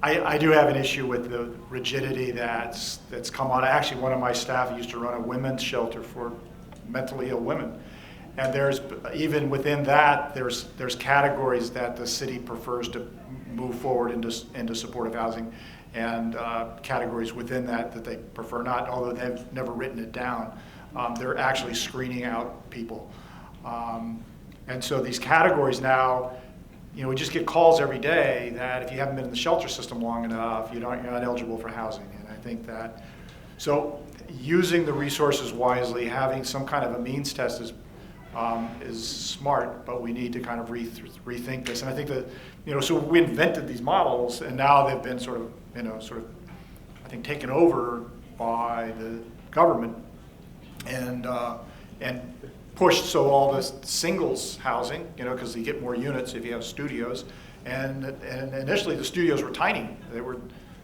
I do have an issue with the rigidity that's come on. Actually, one of my staff used to run a women's shelter for mentally ill women. And there's, even within that, there's categories that the city prefers to move forward into supportive housing, and categories within that they prefer not, although they've never written it down. They're actually screening out people. And so these categories now, we just get calls every day that if you haven't been in the shelter system long enough, you're not eligible for housing. And I think that, so using the resources wisely, having some kind of a means test is smart, but we need to kind of rethink this. And I think that, so we invented these models, and now they've been sort of, I think, taken over by the government and pushed, so all this singles housing, because you get more units if you have studios. And initially the studios were tiny. They were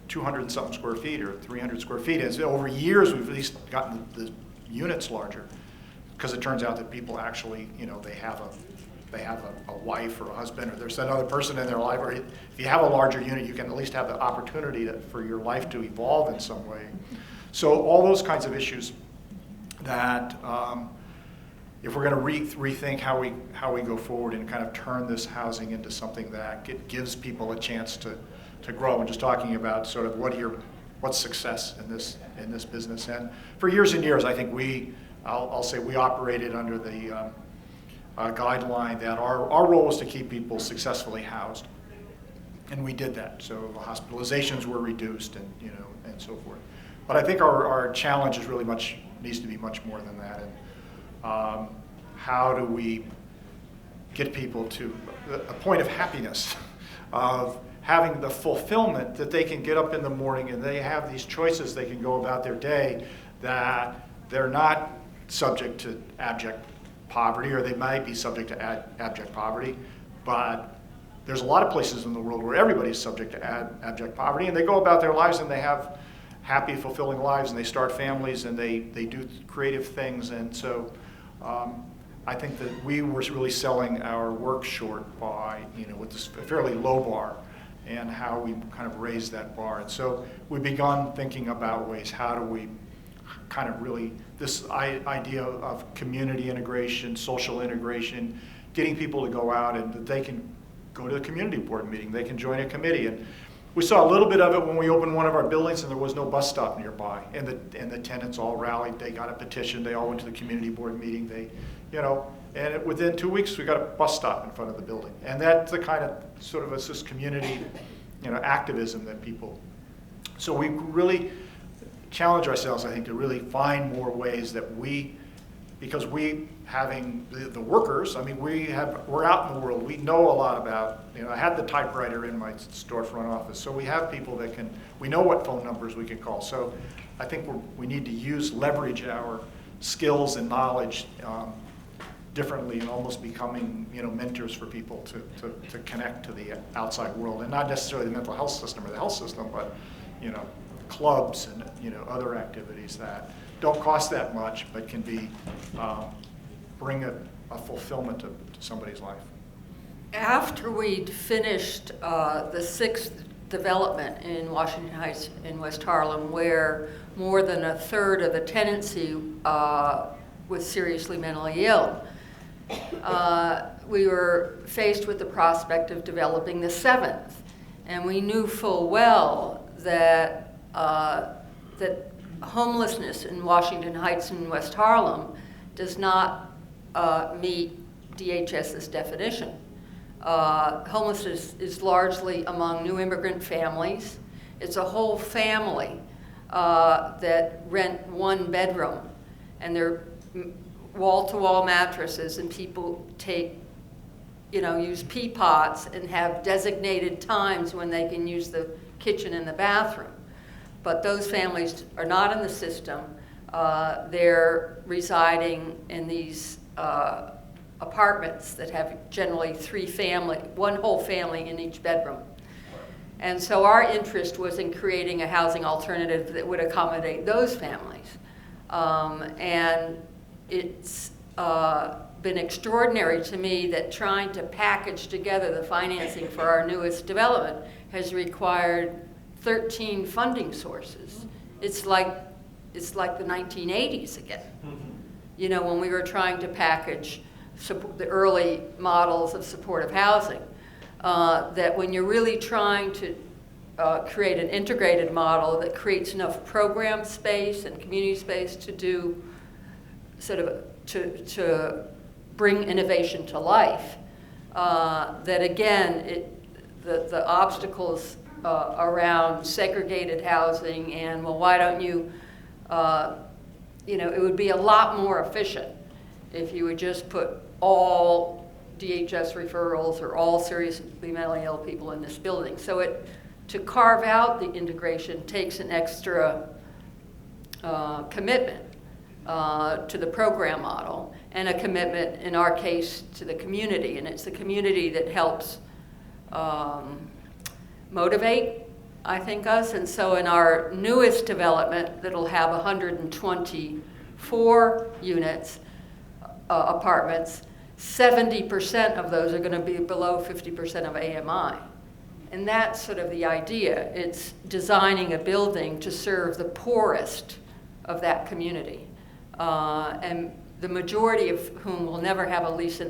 200 and something square feet or 300 square feet. And so over years we've at least gotten the units larger, because it turns out that people actually, they have a wife or a husband, or there's another person in their life, or if you have a larger unit, you can at least have the opportunity for your life to evolve in some way. So all those kinds of issues that, if we're going to rethink how we go forward and kind of turn this housing into something that gives people a chance to grow, and just talking about sort of what's success in this business. And for years and years, I think I'll say we operated under the guideline that our role was to keep people successfully housed, and we did that. So hospitalizations were reduced, and and so forth. But I think our challenge is really needs to be much more than that. And how do we get people to a point of happiness, of having the fulfillment that they can get up in the morning and they have these choices, they can go about their day, that they're not subject to abject poverty, or they might be subject to abject poverty, but there's a lot of places in the world where everybody's subject to abject poverty, and they go about their lives and they have happy, fulfilling lives, and they start families, and they do creative things. And so I think that we were really selling our work short by, with this fairly low bar, and how we kind of raised that bar. And so we've begun thinking about ways, how do we kind of really, this idea of community integration, social integration, getting people to go out and that they can go to the community board meeting, they can join a committee. And we saw a little bit of it when we opened one of our buildings and there was no bus stop nearby, and the tenants all rallied. They got a petition. They all went to the community board meeting. And within 2 weeks we got a bus stop in front of the building. And that's the kind of sort of this community, activism that people. So we really challenge ourselves, I think, to really find more ways that because we having the workers, we're out in the world. We know a lot about, I had the typewriter in my storefront office, so we have people that we know what phone numbers we can call. So I think we need to leverage our skills and knowledge differently, and almost becoming, mentors for people to connect to the outside world, and not necessarily the mental health system or the health system, but, clubs and, other activities that don't cost that much, but can bring a fulfillment to somebody's life. After we'd finished the sixth development in Washington Heights in West Harlem, where more than a third of the tenancy was seriously mentally ill, we were faced with the prospect of developing the seventh. And we knew full well that homelessness in Washington Heights and West Harlem does not meet DHS's definition. Homelessness is largely among new immigrant families. It's a whole family that rent one bedroom, and they're wall-to-wall mattresses, and people use pee pots and have designated times when they can use the kitchen and the bathroom. But those families are not in the system. They're residing in these apartments that have generally one whole family in each bedroom. And so our interest was in creating a housing alternative that would accommodate those families. And it's been extraordinary to me that trying to package together the financing for our newest development has required 13 funding sources. It's like the 1980s again. You know, when we were trying to package the early models of supportive housing, that when you're really trying to create an integrated model that creates enough program space and community space to do sort of to bring innovation to life, that again, the obstacles around segregated housing and, well, why don't you, you know, it would be a lot more efficient if you would just put all DHS referrals or all seriously mentally ill people in this building. So to carve out the integration takes an extra commitment to the program model, and a commitment, in our case, to the community. And it's the community that helps motivate, I think, us. And so in our newest development, that'll have 124 units, apartments, 70% of those are going to be below 50% of AMI. And that's sort of the idea. It's designing a building to serve the poorest of that community. And the majority of whom will never have a lease,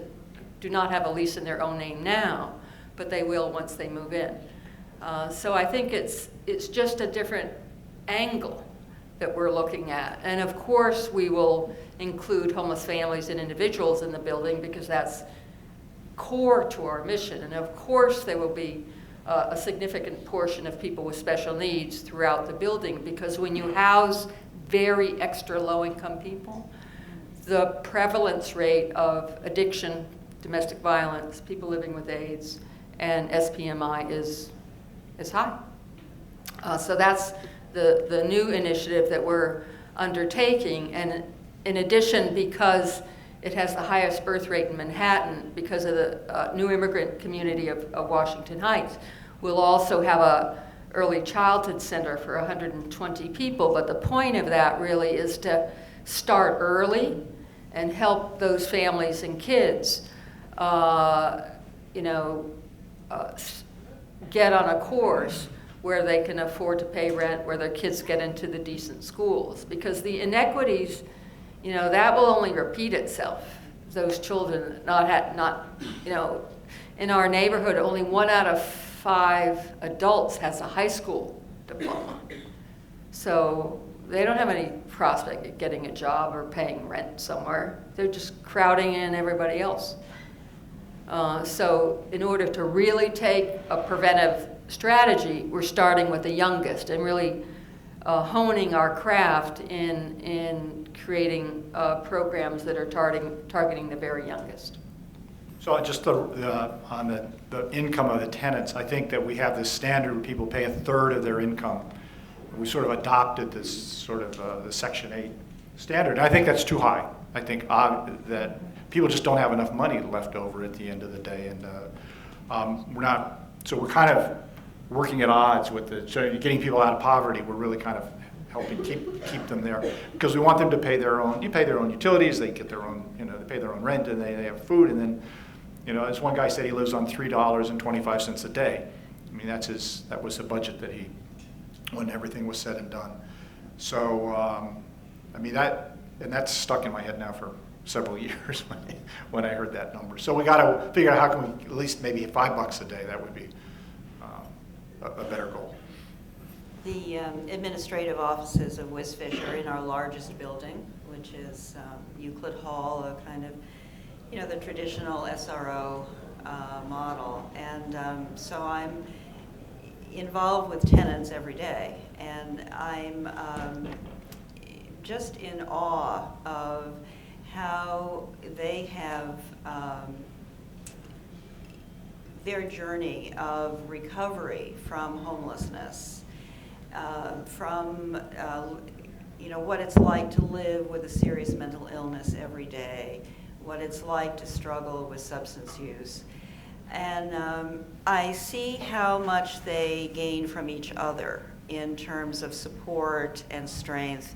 do not have a lease in their own name now, but they will once they move in. So I think it's just a different angle that we're looking at. And of course we will include homeless families and individuals in the building because that's core to our mission. And of course there will be a significant portion of people with special needs throughout the building, because when you house very extra low-income people, the prevalence rate of addiction, domestic violence, people living with AIDS, and SPMI is high. So that's the new initiative that we're undertaking. And in addition, because it has the highest birth rate in Manhattan, because of the new immigrant community of Washington Heights, we'll also have a early childhood center for 120 people. But the point of that really is to start early and help those families and kids, you know, get on a course where they can afford to pay rent, where their kids get into the decent schools. Because the inequities, you know, that will only repeat itself. Those children you know, in our neighborhood, only 1 out of 5 adults has a high school diploma. So they don't have any prospect of getting a job or paying rent somewhere. They're just crowding in everybody else. So in order to really take a preventive strategy, we're starting with the youngest and really honing our craft in creating programs that are targeting the very youngest. So just on the income of the tenants, I think that we have this standard where people pay 1/3 of their income. We sort of adopted this sort of the Section 8 standard. And I think that's too high. I think that people just don't have enough money left over at the end of the day. And we're kind of working at odds with getting people out of poverty. We're really kind of helping keep them there, because we want them to pay their own utilities, they get their own, you know, they pay their own rent, and they have food. And then, you know, as one guy said, he lives on $3.25 a day. I mean, that was the budget that when everything was said and done. So, I mean, that's stuck in my head now for several years when I heard that number. So we got to figure out how can we at least maybe $5 a day. That would be a better goal. The administrative offices of WSFISH are in our largest building, which is Euclid Hall, a kind of, you know, the traditional SRO model. And so I'm involved with tenants every day, and I'm just in awe of how they have their journey of recovery from homelessness, from you know, what it's like to live with a serious mental illness every day, what it's like to struggle with substance use. And I see how much they gain from each other in terms of support and strength.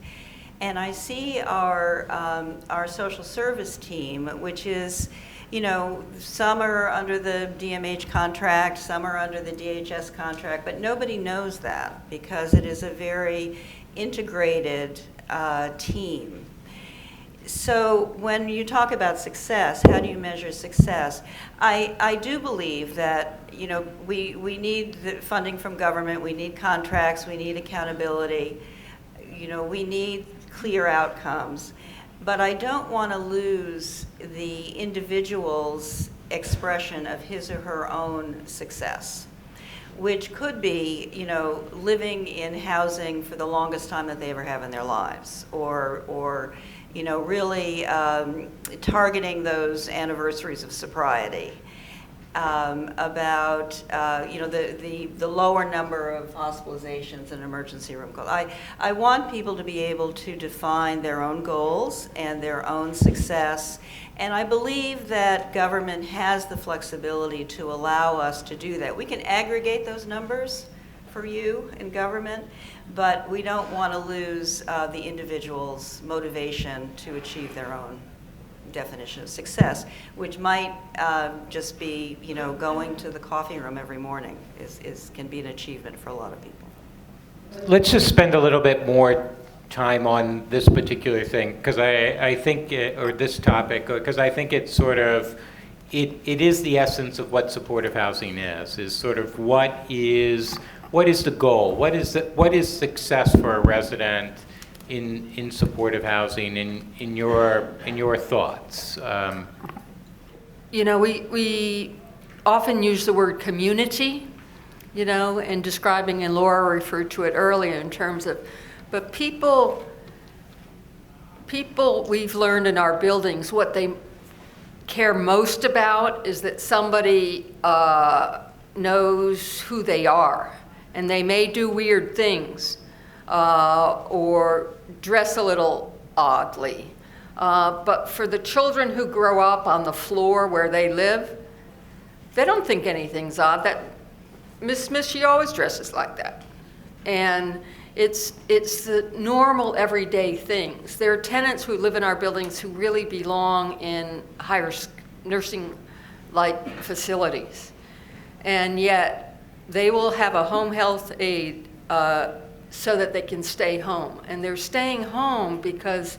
And I see our social service team, which is some are under the DMH contract, some are under the DHS contract, but nobody knows that because it is a very integrated team. So when you talk about success, how do you measure success? I do believe that, we need the funding from government, we need contracts, we need accountability, we need clear outcomes. But I don't want to lose the individual's expression of his or her own success, which could be, living in housing for the longest time that they ever have in their lives, or really targeting those anniversaries of sobriety, about the lower number of hospitalizations and emergency room calls. I want people to be able to define their own goals and their own success, and I believe that government has the flexibility to allow us to do that. We can aggregate those numbers for you in government, but we don't want to lose the individual's motivation to achieve their own definition of success, which might just be, going to the coffee room every morning can be an achievement for a lot of people. Let's just spend a little bit more time on this particular thing, because I think, or this topic, because I think it's sort of, it is the essence of what supportive housing is sort of what is the goal? What is success for a resident in supportive housing in your thoughts? We often use the word community, in describing, and Laura referred to it earlier in terms of, but people we've learned in our buildings, what they care most about is that somebody knows who they are. And they may do weird things or dress a little oddly. But for the children who grow up on the floor where they live, they don't think anything's odd. That Miss Smith, she always dresses like that. And it's the normal everyday things. There are tenants who live in our buildings who really belong in higher nursing-like facilities. And yet, they will have a home health aide so that they can stay home. And they're staying home because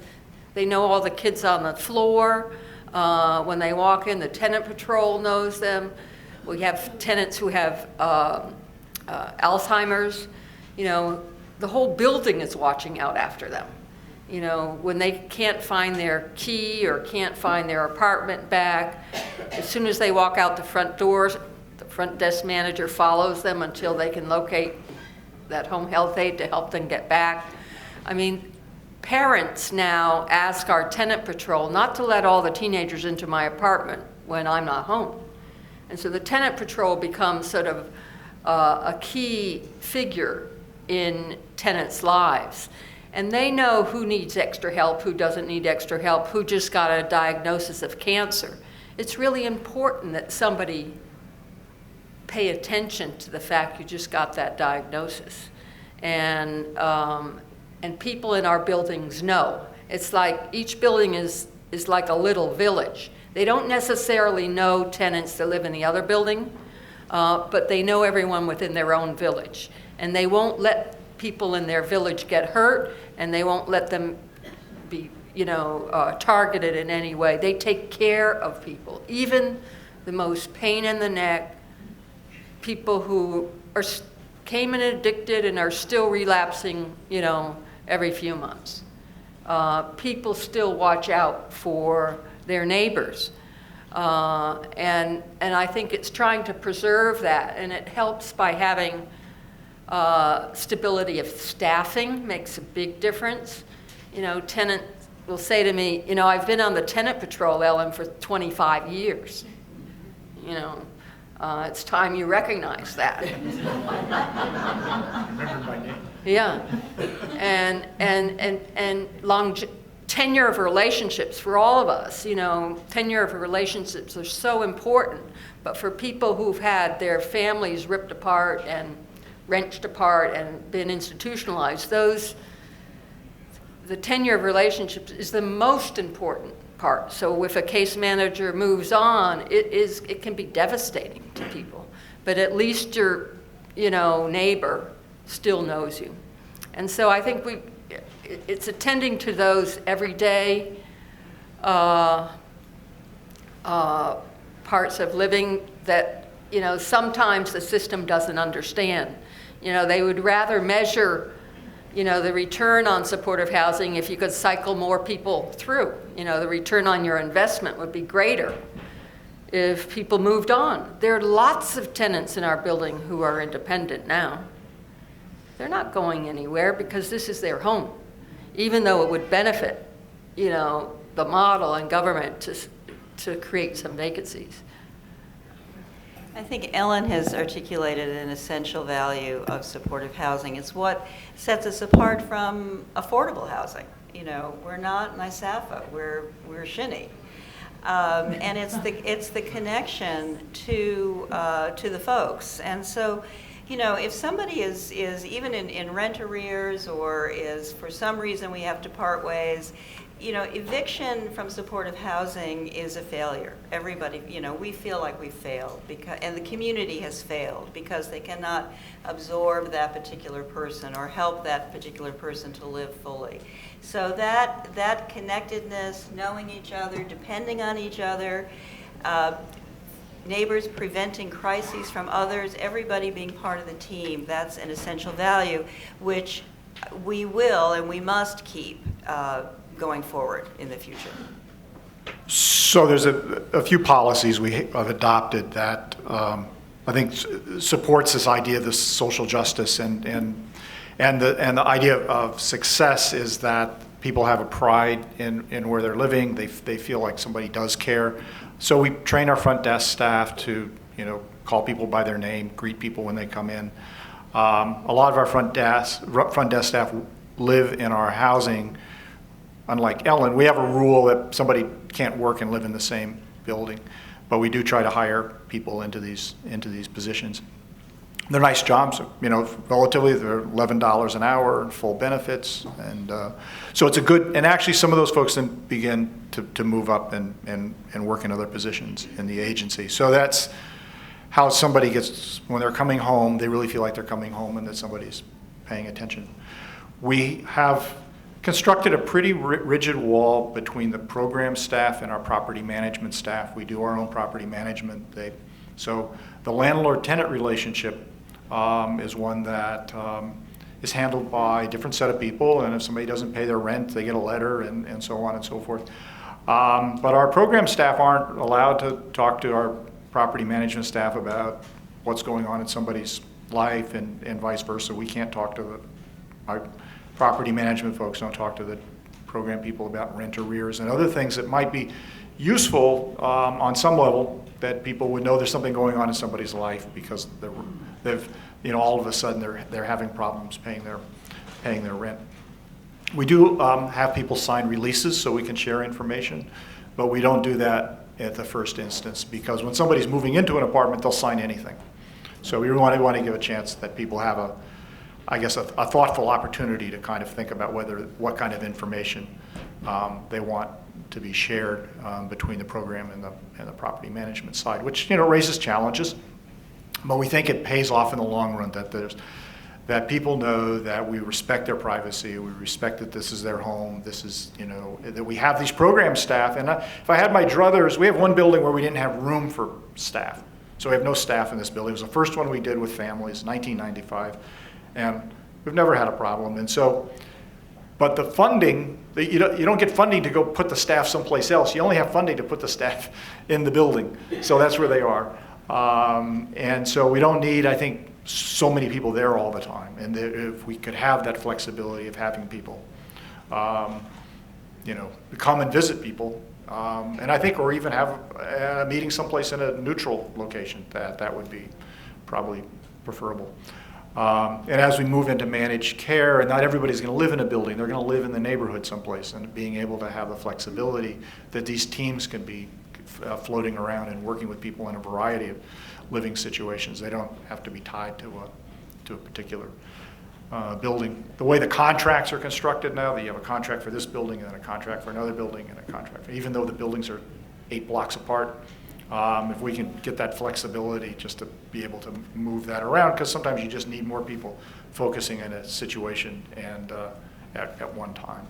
they know all the kids on the floor. When they walk in, the tenant patrol knows them. We have tenants who have Alzheimer's. The whole building is watching out after them. When they can't find their key or can't find their apartment back, as soon as they walk out the front doors, front desk manager follows them until they can locate that home health aide to help them get back. I mean, parents now ask our tenant patrol not to let all the teenagers into my apartment when I'm not home. And so the tenant patrol becomes sort of a key figure in tenants' lives. And they know who needs extra help, who doesn't need extra help, who just got a diagnosis of cancer. It's really important that somebody pay attention to the fact you just got that diagnosis. And people in our buildings know. It's like each building is like a little village. They don't necessarily know tenants that live in the other building, but they know everyone within their own village. And they won't let people in their village get hurt, and they won't let them be targeted in any way. They take care of people, even the most pain in the neck, people who came in addicted and are still relapsing, every few months. People still watch out for their neighbors. And I think it's trying to preserve that, and it helps by having stability of staffing makes a big difference. Tenants will say to me, I've been on the tenant patrol, Ellen, for 25 years. It's time you recognize that. Remember my name. Yeah, and tenure of relationships for all of us. Tenure of relationships are so important. But for people who've had their families ripped apart and wrenched apart and been institutionalized, the tenure of relationships is the most important part. So if a case manager moves on, it can be devastating to people. But at least your, neighbor still knows you. And so I think it's attending to those everyday parts of living that, sometimes the system doesn't understand. They would rather measure, the return on supportive housing if you could cycle more people through. The return on your investment would be greater if people moved on. There are lots of tenants in our building who are independent now. They're not going anywhere because this is their home, even though it would benefit, the model and government to create some vacancies. I think Ellen has articulated an essential value of supportive housing. It's what sets us apart from affordable housing. We're not NYSAFA, we're Shinny. And it's the connection to the folks. And so, if somebody is even in rent arrears or is for some reason we have to part ways, eviction from supportive housing is a failure. Everybody, we feel like we've failed and the community has failed because they cannot absorb that particular person or help that particular person to live fully. So that connectedness, knowing each other, depending on each other, neighbors preventing crises from others, everybody being part of the team, that's an essential value, which we will and we must keep going forward in the future. So there's a few policies we have adopted that I think supports this idea of this social justice and the idea of success is that people have a pride in where they're living. They feel like somebody does care. So we train our front desk staff to call people by their name, greet people when they come in. A lot of our front desk staff live in our housing. Unlike Ellen, we have a rule that somebody can't work and live in the same building, but we do try to hire people into these positions. They're nice jobs, relatively. They're $11 an hour and full benefits, and so it's a good. And actually, some of those folks then begin to move up and work in other positions in the agency. So that's how somebody gets when they're coming home. They really feel like they're coming home and that somebody's paying attention. We have constructed a pretty rigid wall between the program staff and our property management staff. We do our own property management. So the landlord-tenant relationship is one that is handled by a different set of people, and if somebody doesn't pay their rent, they get a letter and so on and so forth. But our program staff aren't allowed to talk to our property management staff about what's going on in somebody's life and vice versa. We can't talk to our property management folks don't talk to the program people about rent arrears and other things that might be useful on some level that people would know there's something going on in somebody's life because they've all of a sudden they're having problems paying their rent. We do have people sign releases so we can share information, but we don't do that at the first instance because when somebody's moving into an apartment, they'll sign anything. So we want to give a chance that people have a thoughtful opportunity to kind of think about what kind of information they want to be shared between the program and the property management side, which raises challenges, but we think it pays off in the long run that people know that we respect their privacy, we respect that this is their home, this is that we have these program staff. And if I had my druthers, we have one building where we didn't have room for staff, so we have no staff in this building. It was the first one we did with families, 1995. And we've never had a problem. And so, but the funding, you don't get funding to go put the staff someplace else. You only have funding to put the staff in the building. So that's where they are. And so we don't need, I think, so many people there all the time. And if we could have that flexibility of having people, come and visit people. And I think, or even have a meeting someplace in a neutral location, that would be probably preferable. And as we move into managed care, and not everybody's going to live in a building, they're going to live in the neighborhood someplace, and being able to have the flexibility that these teams can be floating around and working with people in a variety of living situations. They don't have to be tied to a particular building. The way the contracts are constructed now, that you have a contract for this building and then a contract for another building and a contract, even though the buildings are 8 blocks apart, if we can get that flexibility just to be able to move that around, because sometimes you just need more people focusing in a situation and at one time.